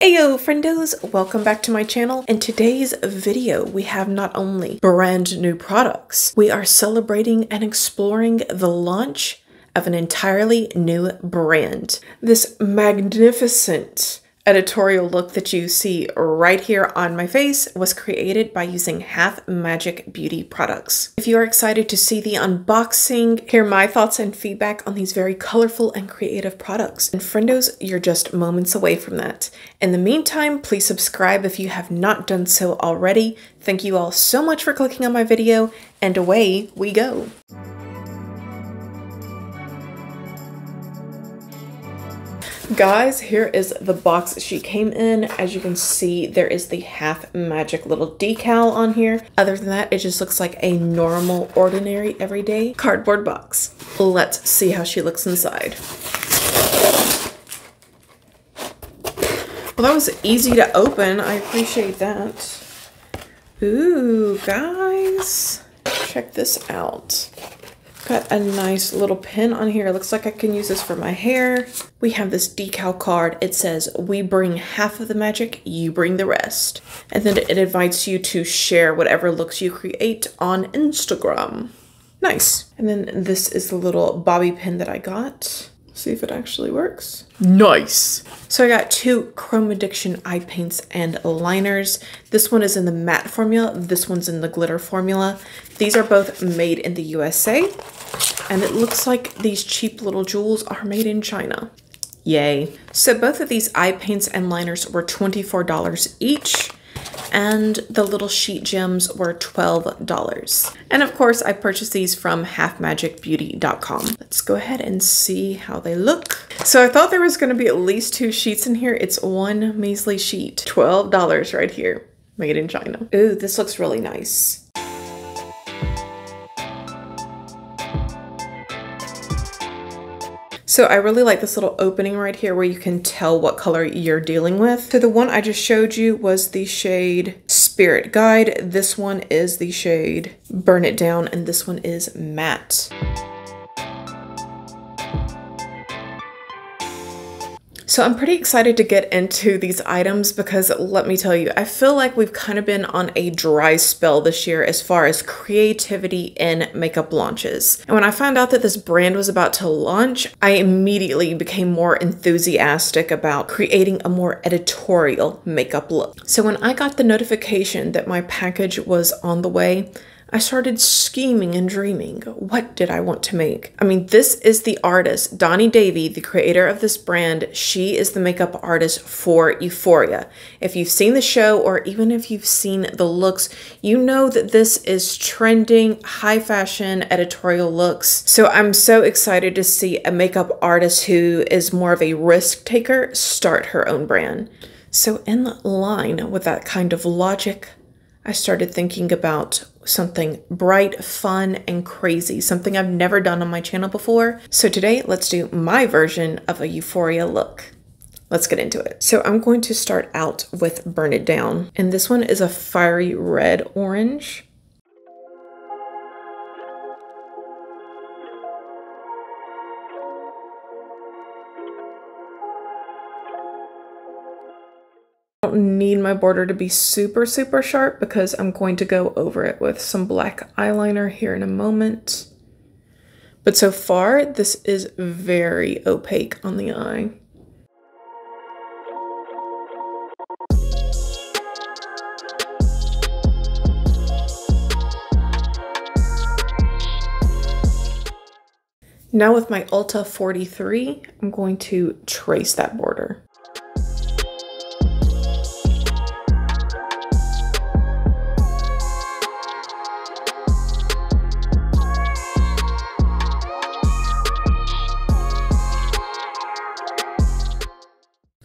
Ayo friendos, welcome back to my channel. In today's video, we have not only brand new products, we are celebrating and exploring the launch of an entirely new brand. This magnificent editorial look that you see right here on my face was created by using Half Magic Beauty products. If you are excited to see the unboxing, hear my thoughts and feedback on these very colorful and creative products, and friendos, you're just moments away from that. In the meantime, please subscribe if you have not done so already. Thank you all so much for clicking on my video, and away we go. Guys, here is the box she came in. As you can see, there is the Half Magic little decal on here. Other than that, it just looks like a normal, ordinary, everyday cardboard box. Let's see how she looks inside. Well, that was easy to open. I appreciate that. Ooh, guys, check this out. Got a nice little pin on here. It looks like I can use this for my hair. We have this decal card. It says, "We bring half of the magic, you bring the rest." And then it invites you to share whatever looks you create on Instagram. Nice. And then this is the little bobby pin that I got. See if it actually works. Nice. So I got two Chromaddiction eye paints and liners. This one is in the matte formula. This one's in the glitter formula. These are both made in the USA. And it looks like these cheap little jewels are made in China. Yay. So both of these eye paints and liners were $24 each. And the little sheet gems were $12. And of course, I purchased these from halfmagicbeauty.com. Let's go ahead and see how they look. So I thought there was going to be at least two sheets in here. It's one measly sheet. $12 right here. Made in China. Ooh, this looks really nice. So I really like this little opening right here where you can tell what color you're dealing with. So the one I just showed you was the shade Spirit Guide. This one is the shade Burn It Down, and this one is Matte. So I'm pretty excited to get into these items because let me tell you, I feel like we've kind of been on a dry spell this year as far as creativity in makeup launches. And when I found out that this brand was about to launch, I immediately became more enthusiastic about creating a more editorial makeup look. So when I got the notification that my package was on the way, I started scheming and dreaming. What did I want to make? I mean, this is the artist, Donni Davy, the creator of this brand. She is the makeup artist for Euphoria. If you've seen the show, or even if you've seen the looks, you know that this is trending, high fashion editorial looks. So I'm so excited to see a makeup artist who is more of a risk taker start her own brand. So in line with that kind of logic, I started thinking about something bright, fun, and crazy, something I've never done on my channel before. So today, let's do my version of a Euphoria look. Let's get into it. So I'm going to start out with Burn It Down, and this one is a fiery red orange. I don't need my border to be super sharp because I'm going to go over it with some black eyeliner here in a moment. But so far, this is very opaque on the eye. Now with my Ulta 43, I'm going to trace that border.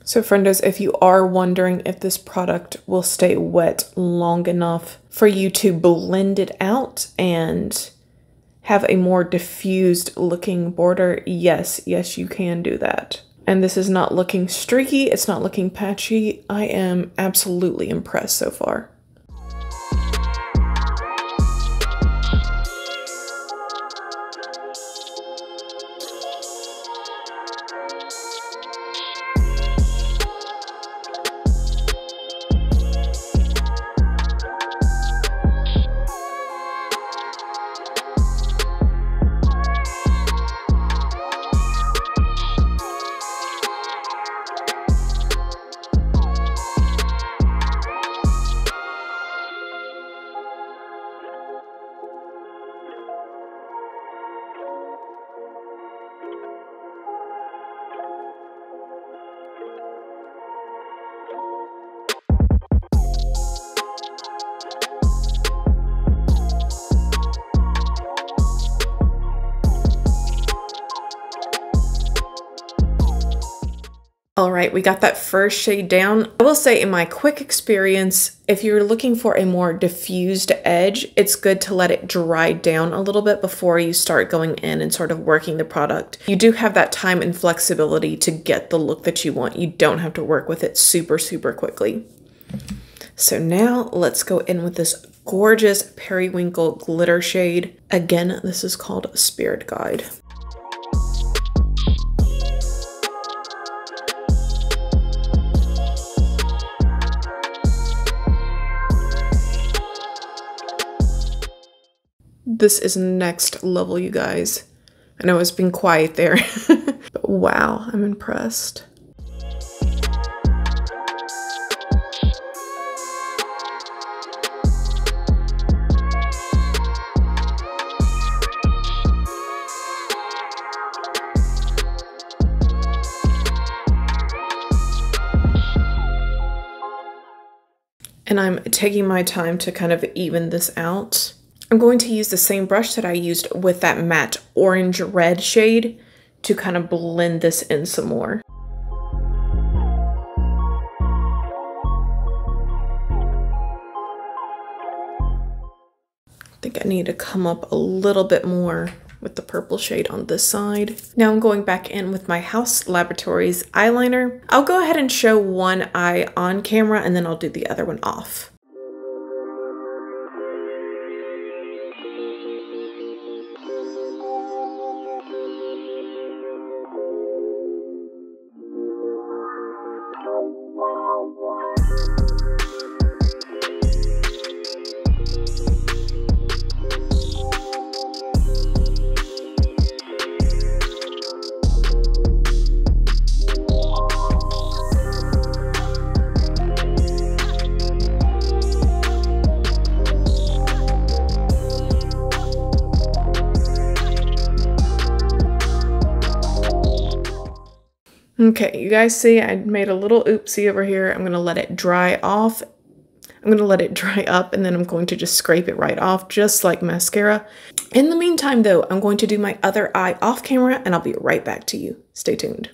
So friendos, if you are wondering if this product will stay wet long enough for you to blend it out and have a more diffused looking border, yes, you can do that. And this is not looking streaky, it's not looking patchy. I am absolutely impressed so far. All right, we got that first shade down. I will say in my quick experience, if you're looking for a more diffused edge, it's good to let it dry down a little bit before you start going in and sort of working the product. You do have that time and flexibility to get the look that you want. You don't have to work with it super, super quickly. So now let's go in with this gorgeous periwinkle glitter shade. Again, this is called Spirit Guide. This is next level, you guys. I know it's been quiet there, but wow, I'm impressed. And I'm taking my time to kind of even this out. I'm going to use the same brush that I used with that matte orange red shade to kind of blend this in some more. I think I need to come up a little bit more with the purple shade on this side. Now I'm going back in with my House Laboratories eyeliner. I'll go ahead and show one eye on camera and then I'll do the other one off. Okay, you guys see I made a little oopsie over here. I'm gonna let it dry off. I'm gonna let it dry up and then I'm going to just scrape it right off just like mascara. In the meantime though, I'm going to do my other eye off camera and I'll be right back to you. Stay tuned.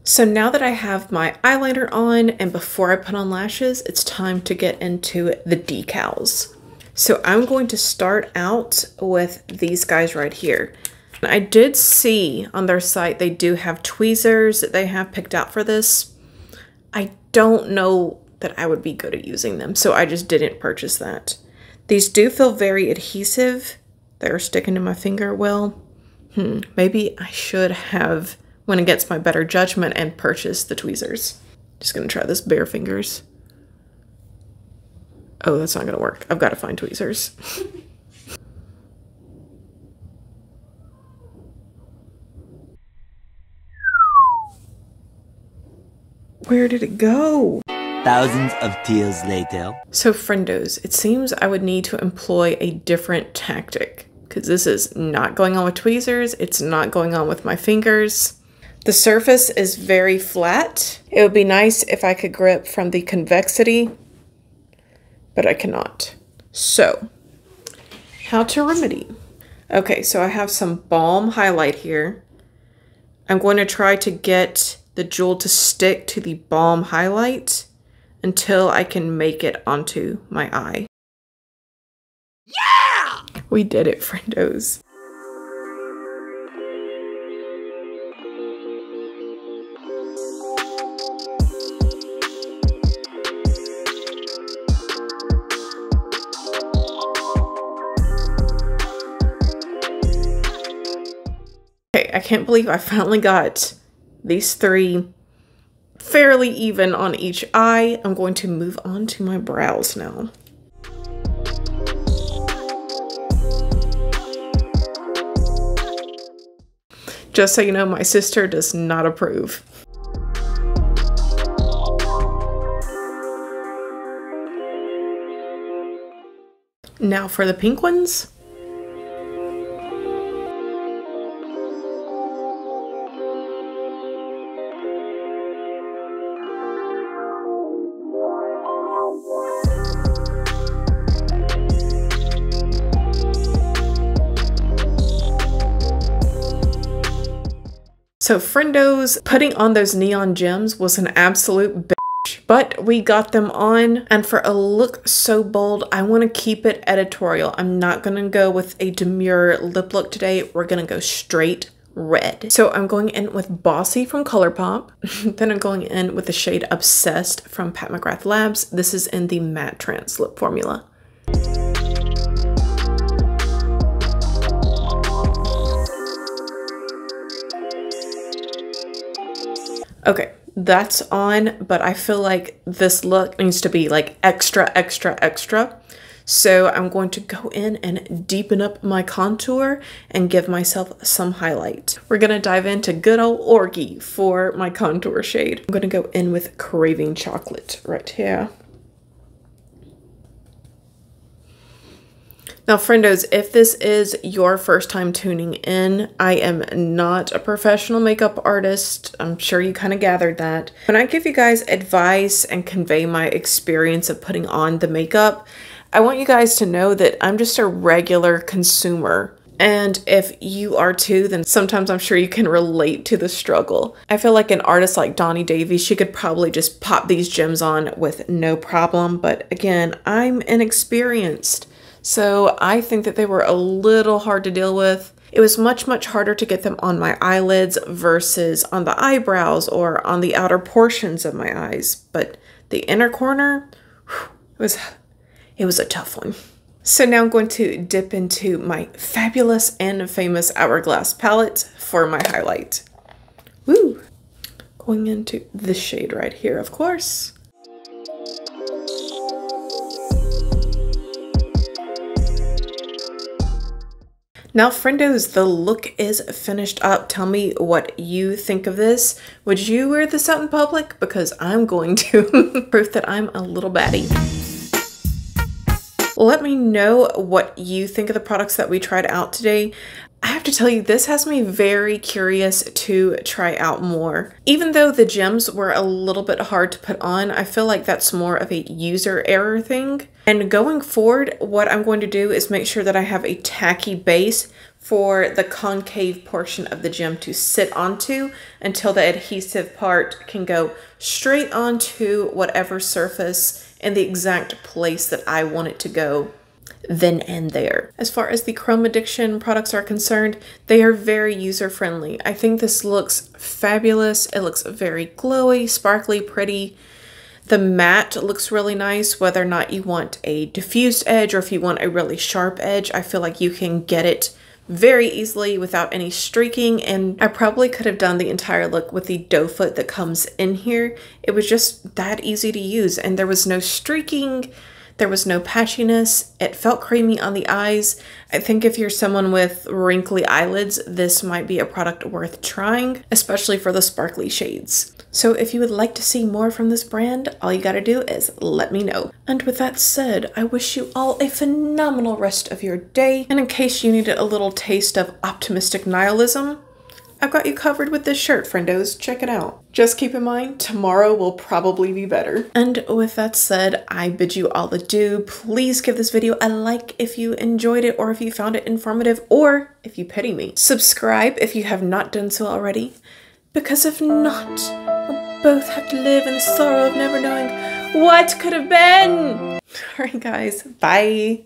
So now that I have my eyeliner on and before I put on lashes, it's time to get into the decals. So I'm going to start out with these guys right here. I did see on their site they do have tweezers that they have picked out for this. I don't know that I would be good at using them, so I just didn't purchase that. These do feel very adhesive. They're sticking to my finger well. Maybe I should have went against my better judgment and purchased the tweezers. Just gonna try this bare fingers. Oh, that's not gonna work. I've got to find tweezers. Where did it go? Thousands of tears later. So friendos, it seems I would need to employ a different tactic because this is not going on with tweezers. It's not going on with my fingers. The surface is very flat. It would be nice if I could grip from the convexity, but I cannot. So, how to remedy? Okay, so I have some balm highlight here. I'm going to try to get the jewel to stick to the balm highlight until I can make it onto my eye. Yeah! We did it, friendos. Okay, I can't believe I finally got these three fairly even on each eye. I'm going to move on to my brows now. Just so you know, my sister does not approve. Now for the pink ones. So Friendos putting on those neon gems was an absolute bitch, but we got them on, and for a look so bold, I want to keep it editorial. I'm not going to go with a demure lip look today. We're going to go straight red. So I'm going in with Bossy from ColourPop. Then I'm going in with the shade Obsessed from Pat McGrath Labs. This is in the Matte Trance lip formula. Okay, that's on, but I feel like this look needs to be like extra, extra, extra. So I'm going to go in and deepen up my contour and give myself some highlight. We're going to dive into good old Orgy for my contour shade. I'm going to go in with Craving Chocolate right here. Now, friendos, if this is your first time tuning in, I am not a professional makeup artist. I'm sure you kind of gathered that. When I give you guys advice and convey my experience of putting on the makeup, I want you guys to know that I'm just a regular consumer. And if you are too, then sometimes I'm sure you can relate to the struggle. I feel like an artist like Donni Davy, she could probably just pop these gems on with no problem. But again, I'm inexperienced. So I think that they were a little hard to deal with. It was much, much harder to get them on my eyelids versus on the eyebrows or on the outer portions of my eyes. But the inner corner, it was a tough one. So now I'm going to dip into my fabulous and famous Hourglass palette for my highlight. Woo! Going into this shade right here, of course. Now, friendos, the look is finished up. Tell me what you think of this. Would you wear this out in public? Because I'm going to. Proof that I'm a little baddie. Let me know what you think of the products that we tried out today. I have to tell you, this has me very curious to try out more. Even though the gems were a little bit hard to put on, I feel like that's more of a user error thing. And going forward, what I'm going to do is make sure that I have a tacky base for the concave portion of the gem to sit onto until the adhesive part can go straight onto whatever surface in the exact place that I want it to go then and there. As far as the Chromaddiction products are concerned, they are very user-friendly. I think this looks fabulous. It looks very glowy, sparkly, pretty. The matte looks really nice, whether or not you want a diffused edge or if you want a really sharp edge. I feel like you can get it very easily without any streaking, and I probably could have done the entire look with the doe foot that comes in here. It was just that easy to use, and there was no streaking, there was no patchiness. It felt creamy on the eyes. I think if you're someone with wrinkly eyelids, this might be a product worth trying, especially for the sparkly shades. So if you would like to see more from this brand, all you gotta do is let me know. And with that said, I wish you all a phenomenal rest of your day. And in case you needed a little taste of optimistic nihilism, I've got you covered with this shirt, friendos. Check it out. Just keep in mind, tomorrow will probably be better. And with that said, I bid you all adieu. Please give this video a like if you enjoyed it or if you found it informative or if you pity me. Subscribe if you have not done so already, because if not, we'll both have to live in the sorrow of never knowing what could have been. All right, guys. Bye.